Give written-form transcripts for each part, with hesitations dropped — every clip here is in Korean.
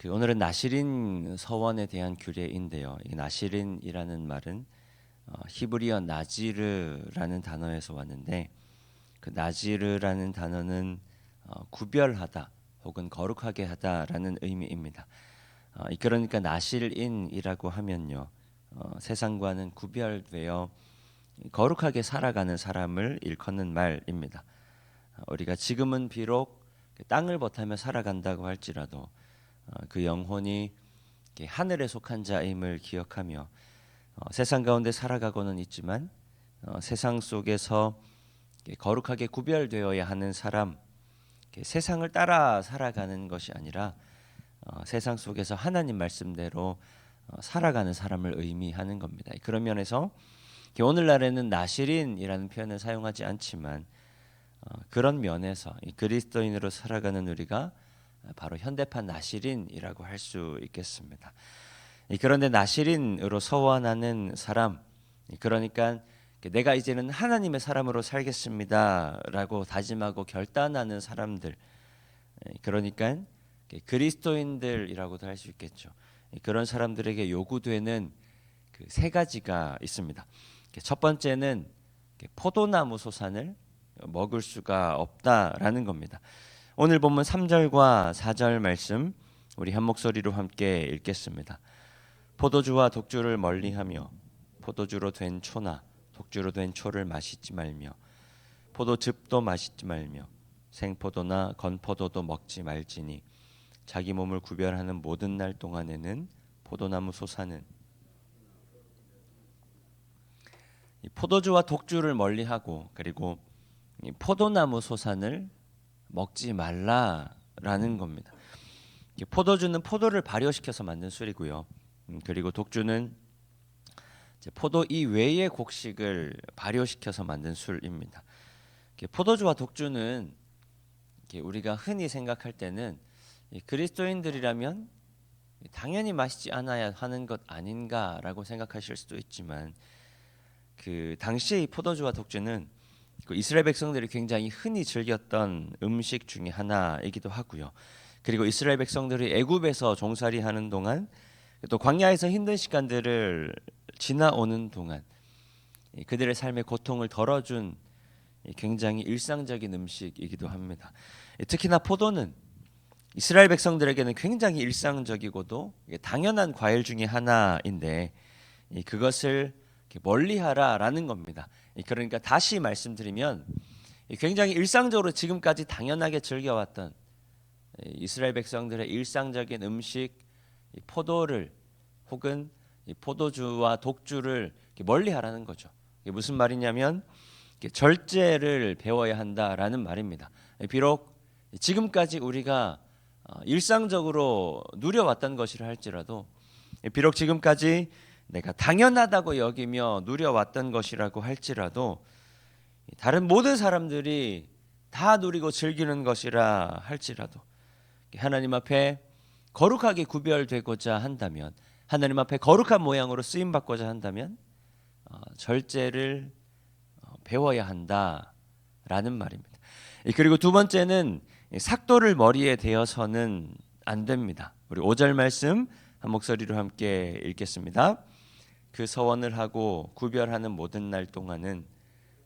오늘은 나시린 서원에 대한 규례인데요. 이 나시린이라는 말은 히브리어 나지르라는 단어에서 왔는데, 그 나지르라는 단어는 구별하다 혹은 거룩하게 하다라는 의미입니다. 그러니까 나실인이라고 하면요, 세상과는 구별되어 거룩하게 살아가는 사람을 일컫는 말입니다. 우리가 지금은 비록 땅을 버타며 살아간다고 할지라도 그 영혼이 하늘에 속한 자임을 기억하며 세상 가운데 살아가고는 있지만 세상 속에서 거룩하게 구별되어야 하는 사람, 세상을 따라 살아가는 것이 아니라 세상 속에서 하나님 말씀대로 살아가는 사람을 의미하는 겁니다. 그런 면에서 오늘날에는 나시린이라는 표현을 사용하지 않지만 그런 면에서 그리스도인으로 살아가는 우리가 바로 현대판 나시린이라고 할 수 있겠습니다. 그런데 나시린으로 서원하는 사람, 그러니까 내가 이제는 하나님의 사람으로 살겠습니다라고 다짐하고 결단하는 사람들, 그러니까 그리스도인들이라고도 할 수 있겠죠. 그런 사람들에게 요구되는 그 세 가지가 있습니다. 첫 번째는 포도나무 소산을 먹을 수가 없다라는 겁니다. 오늘 본문 3절과 4절 말씀 우리 한 목소리로 함께 읽겠습니다. 포도주와 독주를 멀리하며 포도주로 된 초나 독주로 된 초를 마시지 말며 포도즙도 마시지 말며 생포도나 건포도도 먹지 말지니 자기 몸을 구별하는 모든 날 동안에는 포도나무 소사는 포도주와 독주를 멀리하고 그리고 포도나무 소산을 먹지 말라라는 겁니다. 포도주는 포도를 발효시켜서 만든 술이고요. 그리고 독주는 포도 이외의 곡식을 발효시켜서 만든 술입니다. 포도주와 독주는 우리가 흔히 생각할 때는 그리스도인들이라면 당연히 마시지 않아야 하는 것 아닌가라고 생각하실 수도 있지만 그 당시의 포도주와 독주는 이스라엘 백성들이 굉장히 흔히 즐겼던 음식 중에 하나이기도 하고요. 그리고 이스라엘 백성들이 애굽에서 종살이하는 동안 또 광야에서 힘든 시간들을 지나오는 동안 그들의 삶의 고통을 덜어준 굉장히 일상적인 음식이기도 합니다. 특히나 포도는 이스라엘 백성들에게는 굉장히 일상적이고도 당연한 과일 중에 하나인데 그것을 멀리하라라는 겁니다. 그러니까 다시 말씀드리면 굉장히 일상적으로 지금까지 당연하게 즐겨왔던 이스라엘 백성들의 일상적인 음식 포도를 혹은 포도주와 독주를 멀리하라는 거죠. 이게 무슨 말이냐면 절제를 배워야 한다라는 말입니다. 비록 지금까지 우리가 일상적으로 누려왔던 것이라 할지라도 비록 지금까지 내가 당연하다고 여기며 누려왔던 것이라고 할지라도 다른 모든 사람들이 다 누리고 즐기는 것이라 할지라도 하나님 앞에 거룩하게 구별되고자 한다면 하나님 앞에 거룩한 모양으로 쓰임받고자 한다면 절제를 배워야 한다라는 말입니다. 그리고 두 번째는 삭도를 머리에 대어서는 안 됩니다. 우리 5절 말씀 한 목소리로 함께 읽겠습니다. 그 서원을 하고 구별하는 모든 날 동안은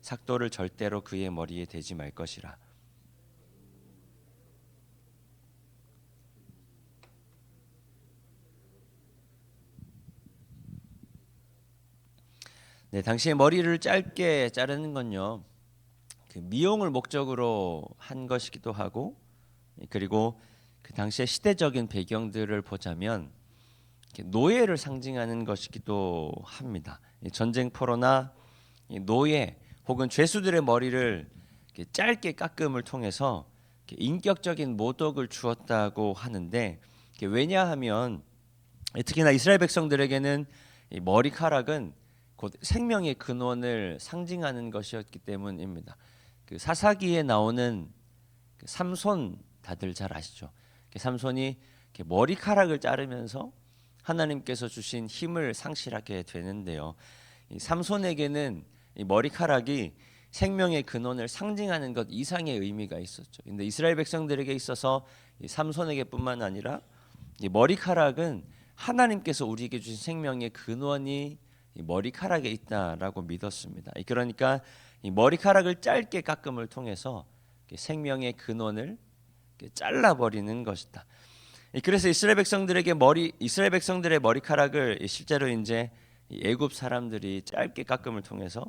삭도를 절대로 그의 머리에 대지 말 것이라. 네, 당시에 머리를 짧게 자르는 건요, 그 미용을 목적으로 한 것이기도 하고, 그리고 그 당시의 시대적인 배경들을 보자면 노예를 상징하는 것이기도 합니다. 전쟁포로나 노예 혹은 죄수들의 머리를 짧게 깎음을 통해서 인격적인 모독을 주었다고 하는데, 왜냐하면 특히나 이스라엘 백성들에게는 이 머리카락은 곧 생명의 근원을 상징하는 것이었기 때문입니다. 그 사사기에 나오는 그 삼손 다들 잘 아시죠? 삼손이 머리카락을 자르면서 하나님께서 주신 힘을 상실하게 되는데요. 이 삼손에게는 이 머리카락이 생명의 근원을 상징하는 것 이상의 의미가 있었죠. 근데 이스라엘 백성들에게 있어서 이 삼손에게뿐만 아니라 이 머리카락은 하나님께서 우리에게 주신 생명의 근원이 이 머리카락에 있다라고 믿었습니다. 그러니까 이 머리카락을 짧게 깎음을 통해서 생명의 근원을 잘라버리는 것이다. 그래서 이스라엘 백성들의 머리카락을 실제로 이제 애굽 사람들이 짧게 깎음을 통해서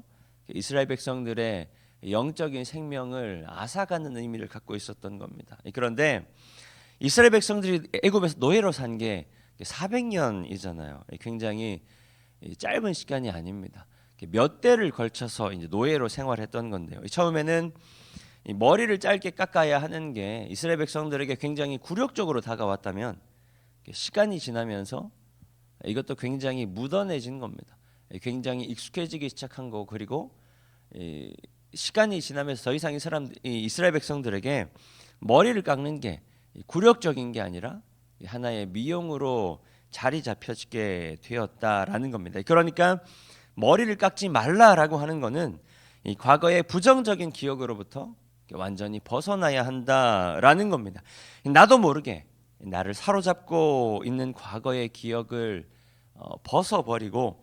이스라엘 백성들의 영적인 생명을 앗아가는 의미를 갖고 있었던 겁니다. 그런데 이스라엘 백성들이 애굽에서 노예로 산 게 400년이잖아요. 굉장히 짧은 시간이 아닙니다. 몇 대를 걸쳐서 이제 노예로 생활했던 건데요. 처음에는 이 머리를 짧게 깎아야 하는 게 이스라엘 백성들에게 굉장히 굴욕적으로 다가왔다면 시간이 지나면서 이것도 굉장히 묻어내진 겁니다. 굉장히 익숙해지기 시작한 거고, 그리고 시간이 지나면서 더 이상 이스라엘 백성들에게 머리를 깎는 게 굴욕적인 게 아니라 하나의 미용으로 자리 잡혀지게 되었다라는 겁니다. 그러니까 머리를 깎지 말라라고 하는 것은 이 과거의 부정적인 기억으로부터 완전히 벗어나야 한다라는 겁니다. 나도 모르게 나를 사로잡고 있는 과거의 기억을 벗어버리고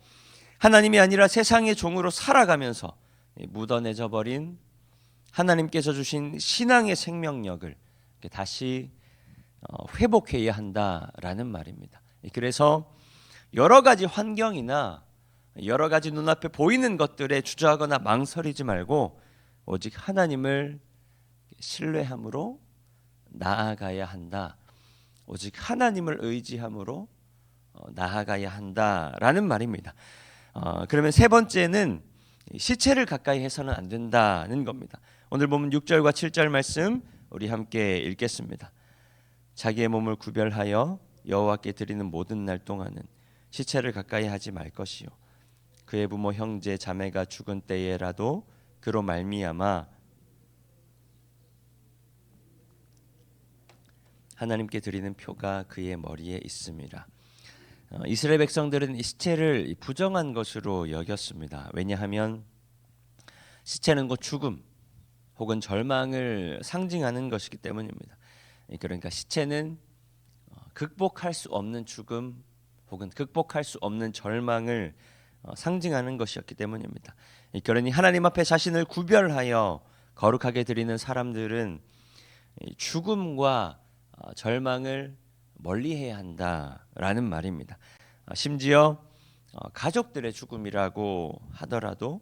하나님이 아니라 세상의 종으로 살아가면서 묻어내져 버린 하나님께서 주신 신앙의 생명력을 다시 회복해야 한다라는 말입니다. 그래서 여러 가지 환경이나 여러 가지 눈앞에 보이는 것들에 주저하거나 망설이지 말고 오직 하나님을 신뢰함으로 나아가야 한다. 오직 하나님을 의지함으로 나아가야 한다라는 말입니다. 그러면 세 번째는 시체를 가까이 해서는 안 된다는 겁니다. 오늘 보면 6절과 7절 말씀 우리 함께 읽겠습니다. 자기의 몸을 구별하여 여호와께 드리는 모든 날 동안은 시체를 가까이 하지 말 것이요 그의 부모 형제 자매가 죽은 때에라도 그로 말미암아 하나님께 드리는 표가 그의 머리에 있음이라. 이스라엘 백성들은 이 시체를 부정한 것으로 여겼습니다. 왜냐하면 시체는 곧 죽음 혹은 절망을 상징하는 것이기 때문입니다. 그러니까 시체는 극복할 수 없는 죽음 혹은 극복할 수 없는 절망을 상징하는 것이었기 때문입니다. 그러니 하나님 앞에 자신을 구별하여 거룩하게 드리는 사람들은 죽음과 절망을 멀리해야 한다라는 말입니다. 심지어 가족들의 죽음이라고 하더라도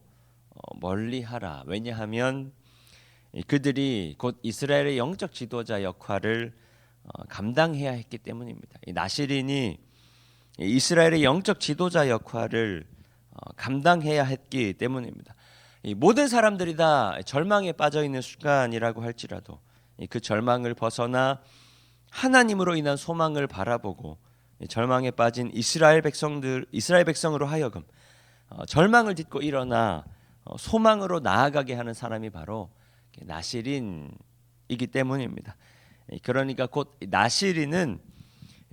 멀리하라. 왜냐하면 그들이 곧 이스라엘의 영적 지도자 역할을 감당해야 했기 때문입니다. 이 나실인이 이스라엘의 영적 지도자 역할을 감당해야 했기 때문입니다. 이 모든 사람들이 다 절망에 빠져 있는 순간이라고 할지라도 그 절망을 벗어나 하나님으로 인한 소망을 바라보고 절망에 빠진 이스라엘 백성으로 하여금 절망을 딛고 일어나 소망으로 나아가게 하는 사람이 바로 나실인이기 때문입니다. 그러니까 곧 나실인은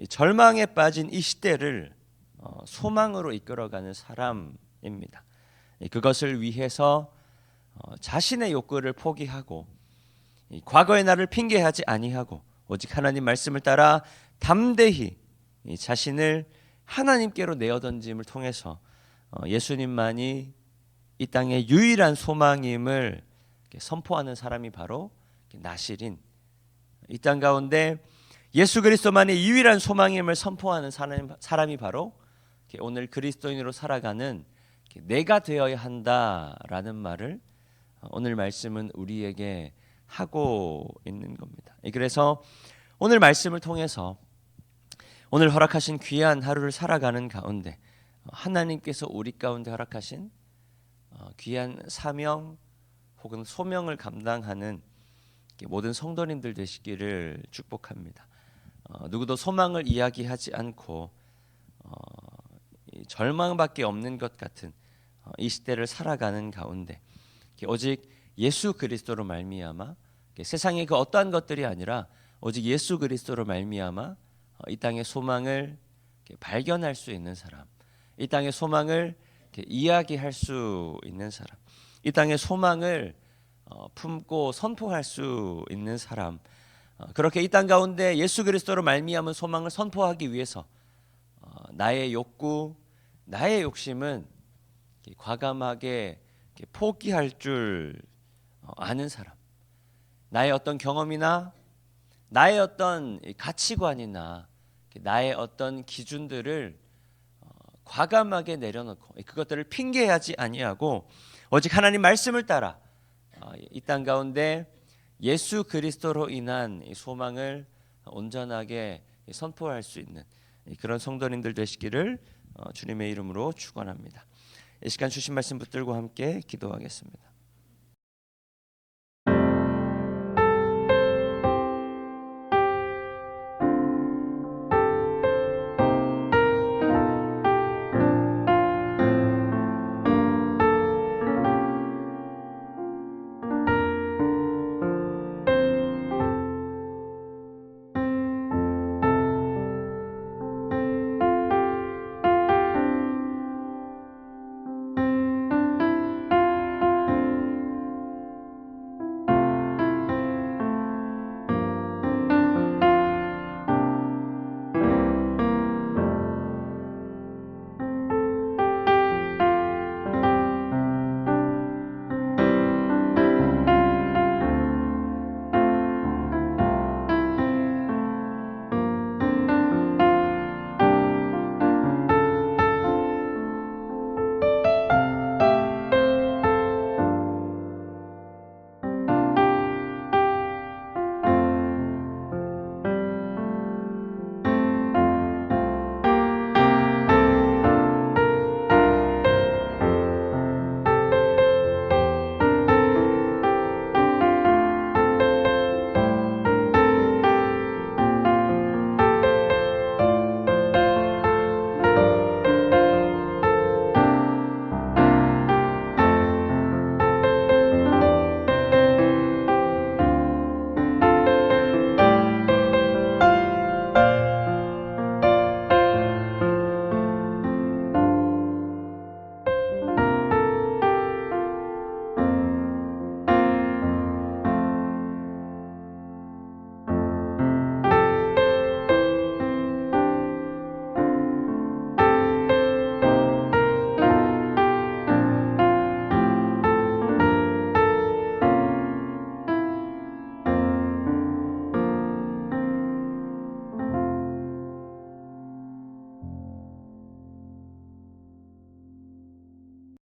절망에 빠진 이 시대를 소망으로 이끌어가는 사람입니다. 그것을 위해서 자신의 욕구를 포기하고 과거의 나를 핑계하지 아니하고 오직 하나님 말씀을 따라 담대히 자신을 하나님께로 내어던짐을 통해서 예수님만이 이 땅의 유일한 소망임을 선포하는 사람이 바로 나실인, 이 땅 가운데 예수 그리스도만이 유일한 소망임을 선포하는 사람이 바로 오늘 그리스도인으로 살아가는 내가 되어야 한다라는 말을 오늘 말씀은 우리에게 하고 있는 겁니다. 그래서 오늘 말씀을 통해서 오늘 허락하신 귀한 하루를 살아가는 가운데 하나님께서 우리 가운데 허락하신 귀한 사명 혹은 소명을 감당하는 모든 성도님들 되시기를 축복합니다. 누구도 소망을 이야기하지 않고 절망밖에 없는 것 같은 이 시대를 살아가는 가운데 오직 예수 그리스도로 말미암아 세상의 그 어떠한 것들이 아니라 오직 예수 그리스도로 말미암아 이 땅의 소망을 발견할 수 있는 사람, 이 땅의 소망을 이야기할 수 있는 사람, 이 땅의 소망을 품고 선포할 수 있는 사람, 그렇게 이 땅 가운데 예수 그리스도로 말미암은 소망을 선포하기 위해서 나의 욕구, 나의 욕심은 과감하게 포기할 줄 아는 사람, 나의 어떤 경험이나 나의 어떤 가치관이나 나의 어떤 기준들을 과감하게 내려놓고 그것들을 핑계하지 아니하고 오직 하나님 말씀을 따라 이 땅 가운데 예수 그리스도로 인한 소망을 온전하게 선포할 수 있는 그런 성도님들 되시기를 주님의 이름으로 축원합니다. 이 시간 주신 말씀 붙들고 함께 기도하겠습니다.